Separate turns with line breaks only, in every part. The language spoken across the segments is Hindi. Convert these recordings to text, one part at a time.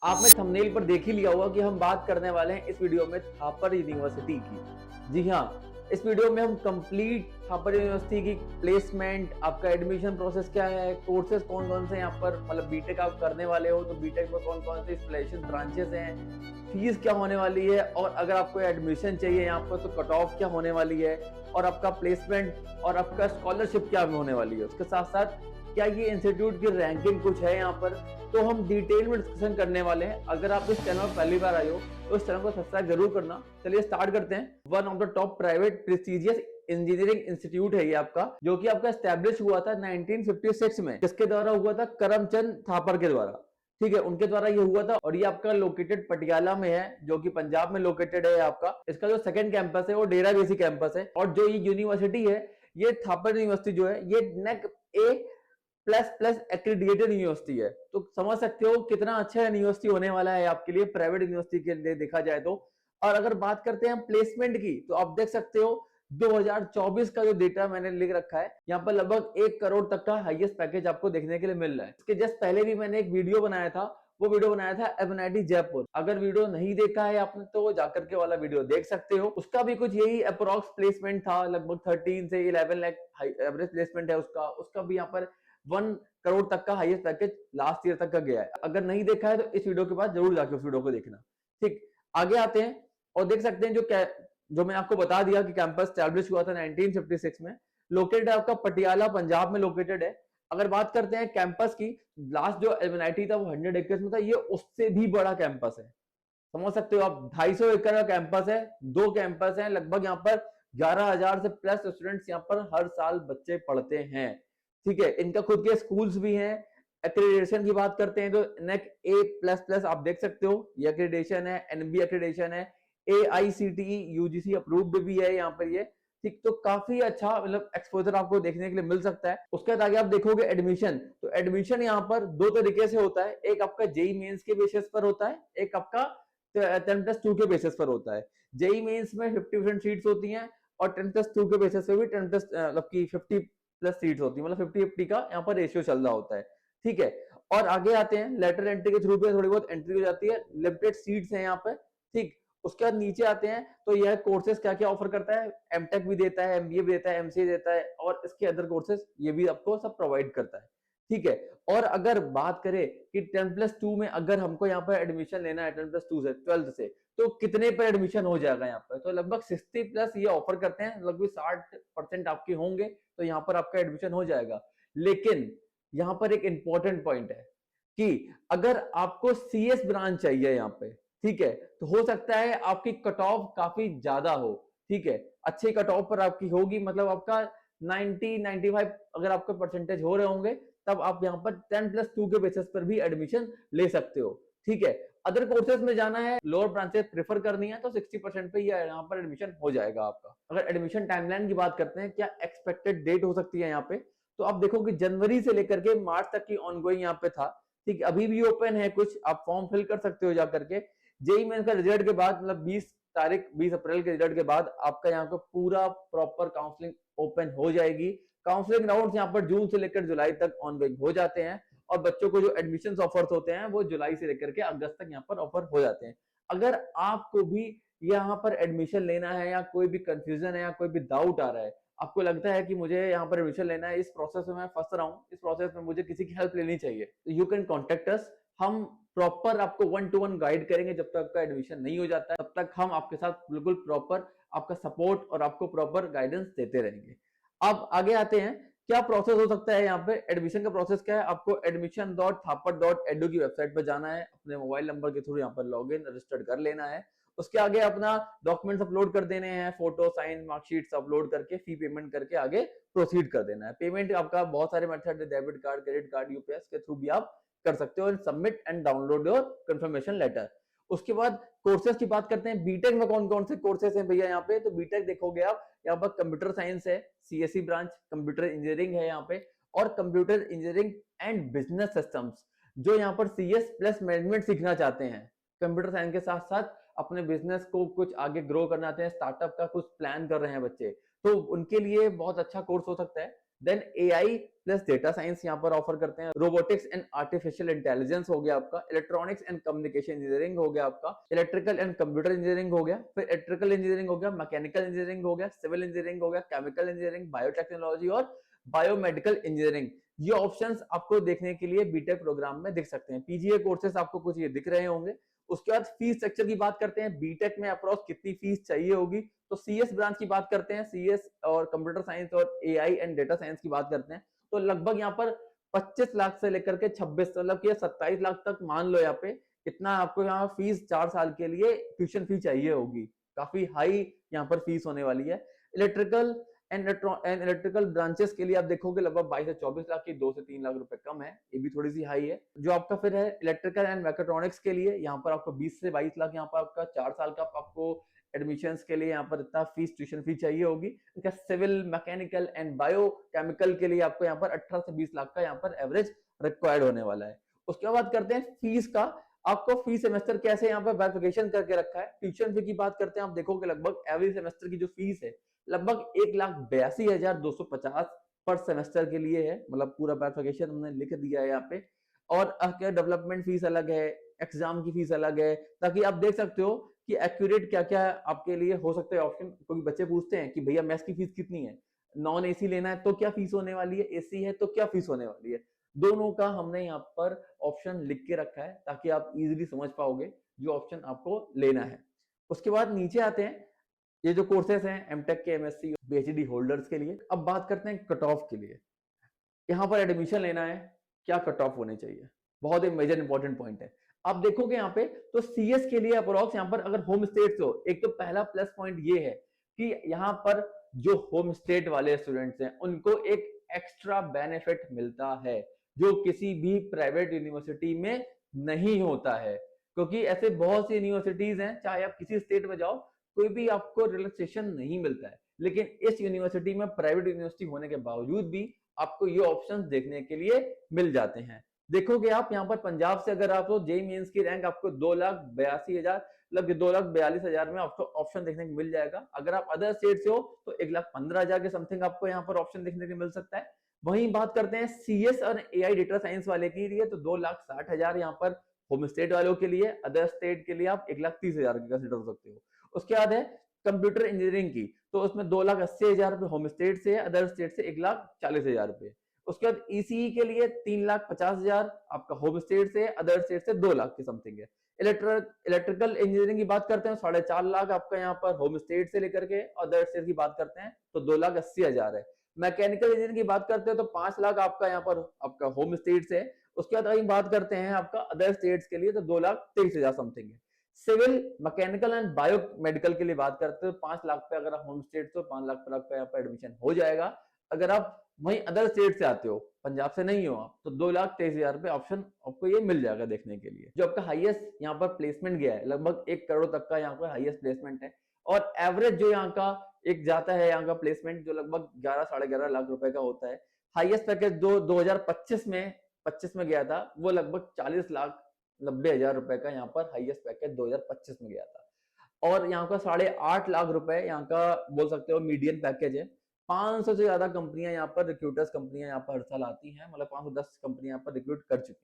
आपने थंबनेल पर देख ही लिया होगा कि हम बात करने वाले हैं इस वीडियो में थापर यूनिवर्सिटी की। जी हाँ, इस वीडियो में हम कंप्लीट थापर यूनिवर्सिटी की प्लेसमेंट, आपका एडमिशन प्रोसेस क्या है, कोर्सेज कौन-कौन से यहाँ पर मतलब बीटेक आप करने वाले हो तो बीटेक में कौन-कौन से स्पेशल ब्रांचेस हैं, फीस क्या होने वाली है और अगर आपको एडमिशन चाहिए यहाँ पर तो कट ऑफ क्या होने वाली है और आपका प्लेसमेंट और आपका स्कॉलरशिप क्या होने वाली है। उसके साथ-साथ क्या ये इंस्टीट्यूट की रैंकिंग कुछ है यहाँ पर, तो हम डिटेल में डिस्कशन करने वाले हैं। अगर आप इस चैनल पर पहली बार आए हो तो इस चैनल को सब्सक्राइब जरूर करना। चलिए स्टार्ट करते हैं। One of the top private prestigious engineering institute है ये आपका, जो कि आपका एस्टेब्लिश हुआ था 1956 में। किसके द्वारा हुआ था? करमचंद थापर के द्वारा। ठीक है, उनके द्वारा ये हुआ था और ये आपका लोकेटेड पटियाला में है, जो कि पंजाब में लोकेटेड है आपका। इसका जो सेकंड कैंपस है वो डेराबेसी कैंपस है और जो ये यूनिवर्सिटी है, ये थापर यूनिवर्सिटी जो है ये नेक ए प्लस प्लस एक्रीडिएटेड यूनिवर्सिटी है। तो समझ सकते हो कितना अच्छा यूनिवर्सिटी होने वाला है आपके लिए, प्राइवेट यूनिवर्सिटी के लिए देखा जाए तो। और अगर बात करते हैं प्लेसमेंट की, तो आप देख सकते हो 2024 का जो डेटा मैंने लिख रखा है, यहाँ पर लगभग 1 करोड़ तक का हाईएस्ट पैकेज आपको देखने के लिए मिल रहा है। इसके जस्ट पहले भी मैंने एक वीडियो बनाया था, वो वीडियो बनाया था एमएनआईटी जयपुर। अगर वीडियो नहीं देखा है आपने तो जाकर के वाला वीडियो देख सकते हो। उसका भी कुछ यही अप्रोक्स प्लेसमेंट था, लगभग 13 से 11 लाख एवरेज प्लेसमेंट है उसका। उसका भी यहाँ पर 1 करोड़ तक का हाईएस्ट पैकेज लास्ट ईयर तक का गया है। अगर नहीं देखा है तो इस वीडियो के बाद जरूर जाके उस वीडियो को देखना। ठीक, आगे आते हैं और देख सकते हैं जो मैं आपको बता दिया कि कैंपस स्टैब्लिश हुआ था 1956 में। लोकेटेड है आपका पटियाला, पंजाब में लोकेटेड है। अगर बात करते हैं कैंपस की, लास्ट जो एमएनआईटी था वो 100 एकर्स में था, ये उससे भी बड़ा कैंपस है। समझ सकते हो आप, 250 एकड़ का कैंपस है, 2 कैंपस है, लगभग यहाँ पर 11,000 से प्लस स्टूडेंट्स यहाँ पर हर साल बच्चे पढ़ते हैं। ठीक है, इनका खुद के स्कूल्स भी हैं। एक्रेडिटेशन की बात करते हैं तो नेक ए प्लस प्लस आप देख सकते हो, ये एक्रेडिटेशन है, एनबी एक्रेडिटेशन है, एआईसीटीई यूजीसी अप्रूव्ड भी है यहाँ पर ये। ठीक, तो काफी अच्छा मतलब एक्सपोजर आपको देखने के लिए मिल सकता है। उसके बाद आगे आप देखोगे एडमिशन, तो एडमिशन यहाँ पर 2 तरीके से होता है। एक आपका जेई मेंस के बेसिस पर होता है, एक आपका 10+2 के बेसिस पर होता है। जेई मेंस में 50% सीट्स होती हैं और 10+2 के बेसिस पे भी 10 प्लस मतलब की 50 प्लस सीट्स होती है, मतलब 50-50 का यहाँ पर रेशियो चल रहा होता है। ठीक है, और आगे आते हैं लेटर एंट्री के थ्रू पे थोड़ी बहुत एंट्री हो जाती है, लिमिटेड सीट्स हैं यहाँ पे। ठीक, उसके बाद नीचे आते हैं तो यह कोर्सेज क्या क्या ऑफर करता है। एमटेक भी देता है, एमबीए भी देता है, एमसीए देता है और इसके अदर कोर्सेज ये भी आपको सब प्रोवाइड करता है। ठीक है, और अगर बात करें कि 10+2 में अगर हमको यहाँ पर एडमिशन लेना है 10+2 से 12th से, तो कितने पर एडमिशन हो जाएगा यहाँ पर? तो लगभग 60+ ये ऑफर करते हैं, लगभग 60% आपके होंगे तो यहाँ पर आपका एडमिशन हो जाएगा। लेकिन यहाँ पर एक इंपॉर्टेंट पॉइंट है कि अगर आपको सीएस ब्रांच चाहिए यहाँ पे, ठीक है, तो हो सकता है आपकी कट ऑफ काफी ज्यादा हो। ठीक है, अच्छी कट ऑफ पर आपकी होगी, मतलब आपका 90-95 अगर आपके परसेंटेज हो रहे होंगे, तब आप यहाँ पर 10+2 के बेसिस पर भी एडमिशन ले सकते हो। ठीक है, अदर कोर्सेज में जाना है, लोअर ब्रांचेस प्रेफर करनी है तो 60% पे यहाँ पर एडमिशन हो जाएगा आपका। अगर एडमिशन टाइमलाइन की बात करते हैं, क्या एक्सपेक्टेड डेट हो सकती है यहाँ पे, तो आप देखो कि जनवरी से लेकर के मार्च तक की ऑनगोइंग यहाँ पे था। ठीक, अभी भी ओपन है कुछ, आप फॉर्म फिल कर सकते हो जाकर के। जेई मेंस का रिजल्ट के बाद मतलब 20 अप्रैल के रिजल्ट के बाद आपका यहाँ पे पूरा प्रॉपर काउंसलिंग ओपन हो जाएगी। काउंसलिंग राउंड यहाँ पर जून से लेकर जुलाई तक ऑनगोइंग हो जाते हैं और बच्चों को जो एडमिशन ऑफर्स होते हैं वो जुलाई से लेकर के अगस्त तक यहाँ पर ऑफर हो जाते हैं। अगर आपको भी यहाँ पर एडमिशन लेना है या कोई भी कंफ्यूजन है या कोई भी डाउट आ रहा है, आपको लगता है कि मुझे यहाँ पर एडमिशन लेना है, इस प्रोसेस में मैं फंस रहा हूँ, इस प्रोसेस में मुझे किसी की हेल्प लेनी चाहिए, तो यू कैन कॉन्टेक्ट अस। हम प्रॉपर आपको 1-to-1 गाइड करेंगे। जब तक आपका एडमिशन नहीं हो जाता है तब तक हम आपके साथ बिल्कुल प्रॉपर आपका सपोर्ट और आपको प्रॉपर गाइडेंस देते रहेंगे। अब आगे आते हैं, क्या प्रोसेस हो सकता है यहाँ पे एडमिशन का प्रोसेस क्या है। आपको admission.thapar.edu की वेबसाइट पर जाना है, अपने मोबाइल नंबर के थ्रू यहाँ पर लॉग इन रजिस्टर्ड कर लेना है। उसके आगे अपना डॉक्यूमेंट्स अपलोड कर देने हैं, फोटो, साइन, मार्कशीट्स अपलोड करके फी पेमेंट करके आगे प्रोसीड कर देना है। पेमेंट आपका बहुत सारे मेथड है, debit card, credit card, UPS के थ्रू भी आप कर सकते हो। Submit and download your confirmation letter. उसके बाद कोर्सेज की बात करते हैं, बीटेक में कौन कौन से कोर्सेज हैं भैया यहाँ पे। तो बीटेक देखोगे आप, यहाँ पर कंप्यूटर साइंस है, सीएससी ब्रांच, कंप्यूटर इंजीनियरिंग है यहाँ पे, और computer engineering and business systems. जो यहाँ पर सीएस प्लस मैनेजमेंट सीखना चाहते हैं, कंप्यूटर साइंस के साथ साथ अपने बिजनेस को कुछ आगे ग्रो करना चाहते हैं, स्टार्टअप का कुछ प्लान कर रहे हैं बच्चे, तो उनके लिए बहुत अच्छा कोर्स हो सकता है। Then AI plus data science यहाँ पर ऑफर करते हैं, रोबोटिक्स एंड आर्टिफिशियल इंटेलिजेंस हो गया आपका, इलेक्ट्रॉनिक्स एंड कम्युनिकेशन इंजीनियरिंग हो गया आपका, इलेक्ट्रिकल एंड कंप्यूटर इंजीनियरिंग हो गया, फिर इलेक्ट्रिकल इंजीनियरिंग हो गया, मैकेनिकल इंजीनियरिंग हो गया, सिविल इंजीनियरिंग हो गया, केमिकल इंजीनियरिंग, बायोटेक्नोलॉजी और बायोमेडिकल इंजीनियरिंग। ये ऑप्शंस आपको देखने के लिए बीटेक प्रोग्राम में दिख सकते हैं। पीजीए कोर्सेस आपको कुछ ये दिख रहे होंगे। उसके बाद फीस स्ट्रक्चर की बात करते हैं, बीटेक में अप्रोक्स कितनी फीस चाहिए होगी, तो सीएस ब्रांच की बात करते हैं, सीएस और कंप्यूटर साइंस और एआई एंड डेटा साइंस की बात करते हैं, तो लगभग यहाँ पर 25 लाख से लेकर के 26 मतलब कि 27 लाख तक मान लो यहाँ पे कितना आपको यहाँ फीस 4 साल के लिए ट्यूशन फी चाहिए होगी। काफी हाई यहाँ पर फीस होने वाली है। इलेक्ट्रिकल एंड इलेक्ट्रिकल ब्रांचेस के लिए आप देखोगे लगभग 22 से 24 लाख की, 2 से 3 लाख रुपए कम है, ये भी थोड़ी सी हाई है। जो आपका फिर है इलेक्ट्रिकल एंड मैकेट्रॉनिक्स के लिए यहाँ पर आपको 20 से 22 लाख यहाँ पर आपका 4 साल का आपको एडमिशन के लिए यहाँ पर इतना फीस ट्यूशन फी चाहिए होगी। इसका civil, mechanical and biochemical के लिए आपको यहाँ पर 18 से 20 लाख का यहाँ पर एवरेज रिक्वायर्ड होने वाला है। उसके बाद करते हैं फीस का। आपको फी सेमेस्टर कैसे यहाँ पर बाइफिकेशन करके रखा है। ट्यूशन फी की बात करते हैं, आप देखोगे लगभग एवरी सेमेस्टर की जो फीस है लगभग 1,82,250 पर सेमेस्टर के लिए है, मतलब पूरा बाइफिकेशन हमने लिख दिया है यहाँ पे। और आपके डेवलपमेंट फीस अलग है, एग्जाम की फीस अलग है, ताकि आप देख सकते हो कि एक्यूरेट क्या क्या आपके लिए हो सकते हैं ऑप्शन। क्योंकि बच्चे पूछते हैं कि भैया मैथ्स की फीस कितनी है, नॉन एसी लेना है तो क्या फीस होने वाली है, एसी है तो क्या फीस होने वाली है। दोनों का हमने यहाँ पर ऑप्शन लिख के रखा है ताकि आप इजीली समझ पाओगे जो ऑप्शन आपको लेना है। उसके बाद नीचे आते हैं ये जो कोर्सेस हैं एमटेक के, एमएससी, पीएचडी होल्डर्स के लिए। अब बात करते हैं कट ऑफ के लिए। यहाँ पर एडमिशन लेना है, क्या कट ऑफ होने चाहिए, बहुत ही मेजर इंपॉर्टेंट पॉइंट है। आप देखोगे यहाँ पे तो सीएस के लिए अप्रोक्स यहाँ पर अगर होम स्टेट हो, एक तो पहला प्लस पॉइंट ये है कि यहाँ पर जो होम स्टेट वाले स्टूडेंट्स हैं उनको एक एक्स्ट्रा बेनिफिट मिलता है जो किसी भी प्राइवेट यूनिवर्सिटी में नहीं होता है। क्योंकि ऐसे बहुत सी यूनिवर्सिटीज हैं, चाहे आप किसी स्टेट में जाओ कोई भी आपको रिलैक्सेशन नहीं मिलता है, लेकिन इस यूनिवर्सिटी में प्राइवेट यूनिवर्सिटी होने के बावजूद भी आपको ये ऑप्शंस देखने के लिए मिल जाते हैं। देखोगे आप यहाँ पर पंजाब से अगर आप हो, जेईई मेंस की रैंक आपको 2,82,000 मतलब 2,42,000 में आपको ऑप्शन देखने को मिल जाएगा। अगर आप अदर स्टेट से हो तो 1,15,000 के समथिंग आपको यहाँ पर ऑप्शन देखने को मिल सकता है। वहीं बात करते हैं सीएस और एआई डेटा साइंस वाले के लिए तो 2,60,000 यहाँ पर होम स्टेट वालों के लिए, अदर स्टेट के लिए आप 1,30,000 की कंसिडर हो सकते हो। उसके बाद है कंप्यूटर इंजीनियरिंग की, तो उसमें 2,80,000 रुपए होम स्टेट से है, अदर स्टेट से 1,40,000 रुपए। उसके बाद ईसीई के लिए 3,50,000 आपका होम स्टेट से, अदर स्टेट से 2 लाख की समथिंग है। इलेक्ट्रिकल इंजीनियरिंग की बात करते हैं 4.5 लाख आपका यहाँ पर होम स्टेट से लेकर के, अदर स्टेट की बात करते हैं तो 2,80,000 है। मैकेनिकल इंजीनियरिंग की बात करते हैं तो 5 लाख आपका यहाँ पर आपका होम स्टेट से। उसके बाद वही बात करते हैं आपका अदर स्टेट्स के लिए तो 2,23,000 समथिंग है। Civil, mechanical and biomedical के लिए बात करते हो 5 लाख पे अगर आप होम स्टेट से 5 लाख पे यहाँ पर एडमिशन हो जाएगा। अगर आप वहीं अदर स्टेट से आते हो, पंजाब से नहीं हो आप, तो 2,23,000 रुपए ऑप्शन आपको ये मिल जाएगा देखने के लिए। जो आपका हाईएस्ट यहाँ पर प्लेसमेंट गया है लगभग 1 करोड़ तक का यहाँ पर हाईएस्ट प्लेसमेंट है। और एवरेज जो यहाँ का एक जाता है यहाँ का प्लेसमेंट जो लगभग 11 साढ़े 11 लाख रुपए का होता है। हाईएस्ट पैकेज जो 2025 में गया था वो लगभग 40,90,000 रुपए का यहाँ पर हाईएस्ट पैकेज 2025 में गया था। और यहाँ का 8.5 लाख रुपए यहाँ का बोल सकते हो मीडियन पैकेज है। 500 से ज्यादा कंपनियां यहाँ पर, रिक्रूटर्स कंपनियां यहाँ पर हर साल आती हैं, मतलब 510 कंपनियां यहाँ पर रिक्रूट कर चुकी हैं।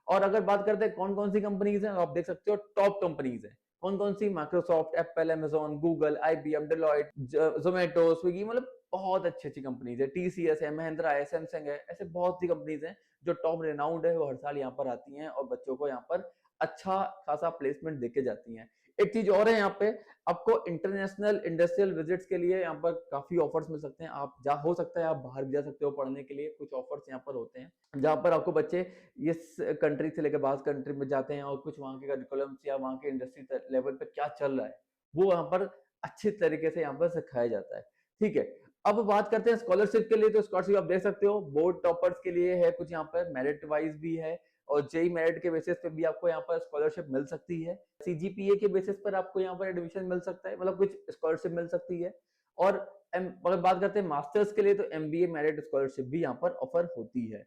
और अगर बात करते हैं कौन कौन सी कंपनीज हैं, आप देख सकते हो टॉप कंपनीज हैं कौन कौन सी, Microsoft, Apple, Amazon, Google, IBM, Deloitte, Zomato, Swiggy, मतलब बहुत अच्छी अच्छी कंपनीज है। टीसीएस है, महिंद्रा है, सैमसंग है, ऐसे बहुत सी कंपनीज हैं जो टॉप रेनाउंड है, वो हर साल यहाँ पर आती हैं और बच्चों को यहाँ पर अच्छा खासा प्लेसमेंट देके जाती हैं। एक चीज और है यहाँ पे, आपको इंटरनेशनल इंडस्ट्रियल विजिट्स के लिए यहाँ पर काफी ऑफर्स मिल सकते हैं। आप जा हो सकता है आप बाहर भी जा सकते हो पढ़ने के लिए, कुछ ऑफर्स यहाँ पर होते हैं जहाँ पर आपको बच्चे इस कंट्री से लेकर बाहर कंट्री में जाते हैं और कुछ वहाँ के करिकुलम्स या वहाँ के इंडस्ट्री लेवल पे क्या चल रहा है वो यहाँ पर अच्छी तरीके से यहाँ पर सिखाया जाता है। ठीक है, अब बात करते हैं स्कॉलरशिप के लिए। तो स्कॉलरशिप आप देख सकते हो बोर्ड टॉपर्स के लिए है कुछ यहाँ पर, मेरिट वाइज भी है और जेई मेरिट के बेसिस पे भी आपको यहाँ पर स्कॉलरशिप मिल सकती है। सीजीपीए के बेसिस पर आपको यहाँ पर एडमिशन मिल सकता है, मतलब कुछ स्कॉलरशिप मिल सकती है। और अगर बात करते हैं मास्टर्स के लिए तो एमबीए मेरिट स्कॉलरशिप भी यहाँ पर ऑफर होती है।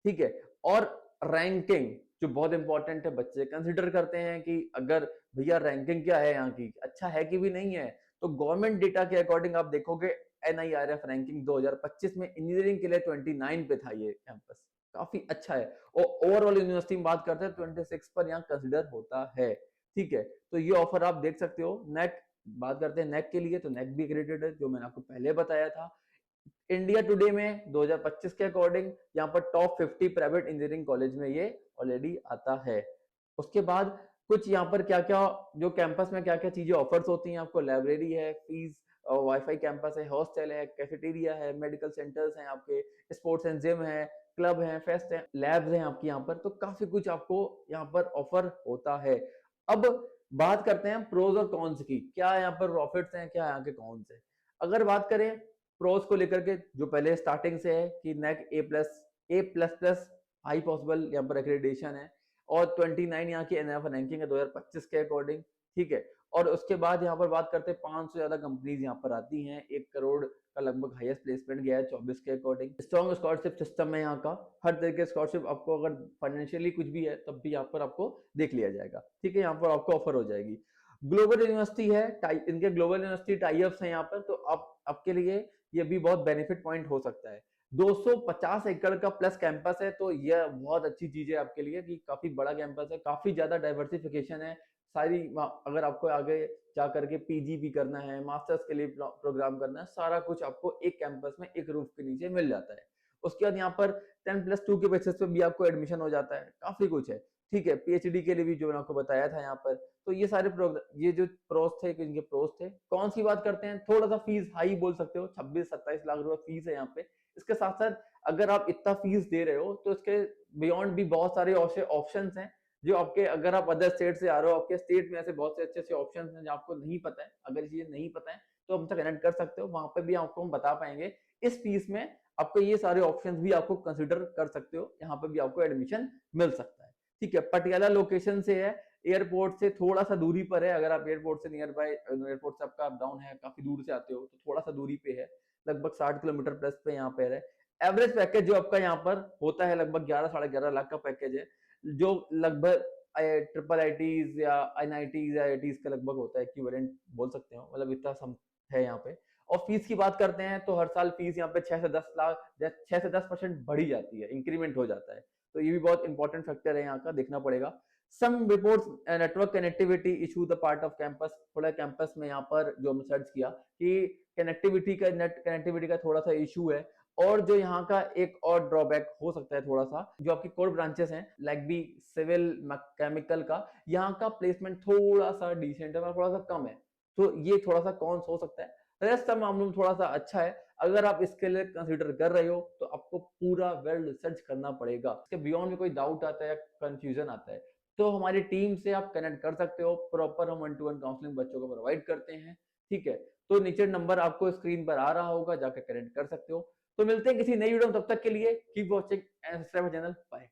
ठीक है, और रैंकिंग जो बहुत इंपॉर्टेंट है, बच्चे कंसिडर करते हैं कि अगर भैया रैंकिंग क्या है यहाँ की, अच्छा है कि भी नहीं है, तो गवर्नमेंट डेटा के अकॉर्डिंग आप देखोगे NIRF रैंकिंग 2025 में इंजीनियरिंग के लिए 29 पे था ये कैंपस, काफी अच्छा है। और ओवरऑल यूनिवर्सिटी में बात करते हैं 26 पर यहाँ कंसिडर होता है। ठीक है, तो ये ऑफर आप देख सकते हो। नेक बात करते हैं नेक के लिए, तो नेक भी एक्रेडिटेड है, जो मैंने आपको पहले बताया था। इंडिया टुडे में 2025 के अकॉर्डिंग यहाँ पर टॉप 50 प्राइवेट इंजीनियरिंग कॉलेज में ये ऑलरेडी आता है। उसके बाद कुछ यहाँ पर क्या क्या जो कैंपस में क्या क्या चीजें ऑफर्स होती हैं आपको, लाइब्रेरी है, फीस, वाईफाई कैंपस है, हॉस्टल है, कैफेटेरिया है, मेडिकल सेंटर्स हैं आपके, स्पोर्ट्स एंड जिम है, क्लब है, फेस्ट है, लैब्स हैं आपकी यहाँ पर, तो काफी कुछ आपको यहाँ पर ऑफर होता है। अब बात करते हैं प्रोज और कॉन्स की, क्या यहाँ पर प्रॉफिट्स हैं, क्या यहाँ के कॉन्स है। अगर बात करें प्रोज को लेकर के, जो पहले स्टार्टिंग से है कि नेक A++ हाई पॉसिबल यहाँ पर एक्रेडिटेशन है, और 29 यहाँ की एनएफ रैंकिंग है 2025 के अकॉर्डिंग। ठीक है, और उसके बाद यहाँ पर बात करते हैं 500 से ज्यादा कंपनीज यहाँ पर आती हैं, 1 करोड़ का लगभग हाईएस्ट प्लेसमेंट गया है 24 के अकॉर्डिंग। स्ट्रॉन्ग स्कॉलरशिप सिस्टम है यहाँ का, हर तरीके स्कॉलरशिप आपको, अगर फाइनेंशियली कुछ भी है तब भी यहाँ पर आपको देख लिया जाएगा। ठीक है, यहाँ पर आपको ऑफर हो जाएगी। ग्लोबल यूनिवर्सिटी है, इनके ग्लोबल यूनिवर्सिटी टाई-अप्स हैं यहाँ पर, तो आप आपके लिए ये भी बहुत बेनिफिट पॉइंट हो सकता है। 250 एकड़ का प्लस कैंपस है, तो यह बहुत अच्छी चीज है आपके लिए कि काफी बड़ा कैंपस है, काफी ज्यादा डाइवर्सिफिकेशन है। सारी अगर आपको आगे जा करके पीजी भी करना है, मास्टर्स के लिए प्रोग्राम करना है, सारा कुछ आपको एक कैंपस में एक रूफ के नीचे मिल जाता है। उसके बाद यहाँ पर 10+2 के बेसिस पे भी आपको एडमिशन हो जाता है, काफी कुछ है। ठीक है, पीएचडी के लिए भी जो मैंने आपको बताया था यहाँ पर, तो ये सारे ये जो प्रोस थे, इनके प्रोस थे। कौन सी बात करते हैं, थोड़ा सा फीस हाई बोल सकते हो, 26-27 लाख रुपए फीस है यहाँ पे। इसके साथ साथ अगर आप इतना फीस दे रहे हो तो इसके बियॉन्ड भी बहुत सारे ऑप्शंस हैं जो आपके, अगर आप अदर स्टेट से आ रहे हो, आपके स्टेट में ऐसे बहुत से अच्छे अच्छे ऑप्शंस हैं जो आपको नहीं पता है। अगर ये चीजें नहीं पता है तो हमसे कनेक्ट कर सकते हो, वहां पे भी आपको हम बता पाएंगे। इस फीस में आपको ये सारे ऑप्शंस भी आपको कंसिडर कर सकते हो, यहाँ पे भी आपको एडमिशन मिल सकता है। ठीक है, पटियाला लोकेशन से है, एयरपोर्ट से थोड़ा सा दूरी पर है। अगर आप एयरपोर्ट से नियर बाय, एयरपोर्ट से आपका अप डाउन है, काफी दूर से आते हो तो थोड़ा सा दूरी पे है, लगभग 60 किलोमीटर प्लस पे यहाँ पे है। एवरेज पैकेज जो आपका यहाँ पर होता है लगभग 11-11.5 लाख का पैकेज है, जो लगभग ट्रिपल आईटीज या एनआईटीज या आईटीज का लगभग होता है, इक्विवेलेंट बोल सकते हो, मतलब इतना सम है यहाँ पे। और फीस की बात करते हैं तो हर साल फीस यहाँ पे 6 से 10 लाख 6 से 10% बढ़ी जाती है, इंक्रीमेंट हो जाता है। तो ये भी बहुत इंपॉर्टेंट फैक्टर है यहाँ का, देखना पड़ेगा। Some reports network connectivity issue the part of campus, थोड़ा कैंपस में यहाँ पर जो हमने सर्च किया कि कनेक्टिविटी का, नेट कनेक्टिविटी का थोड़ा सा इशू है। और जो यहाँ का एक और ड्रॉबैक हो सकता है थोड़ा सा, जो आपकी कोर ब्रांचेस हैं लाइक बी सिविल केमिकल का, यहाँ का प्लेसमेंट थोड़ा सा डिसेंट है, थोड़ा सा कम है, तो ये थोड़ा सा कॉन्स हो सकता है। रेस्ट सब मामलों में थोड़ा सा अच्छा है। अगर आप इसके लिए कंसीडर कर रहे हो तो आपको पूरा वेल रिसर्च करना पड़ेगा, इसके बियॉन्ड में कोई डाउट आता है या कंफ्यूजन आता है तो हमारी टीम से आप कनेक्ट कर सकते हो। प्रॉपर हम 1-to-1 काउंसलिंग बच्चों को प्रोवाइड करते हैं। ठीक है, तो नीचे नंबर आपको स्क्रीन पर आ रहा होगा, जाकर कनेक्ट कर सकते हो। तो मिलते हैं किसी नई वीडियो में, तब तक के लिए keep watching and subscribe channel. Bye.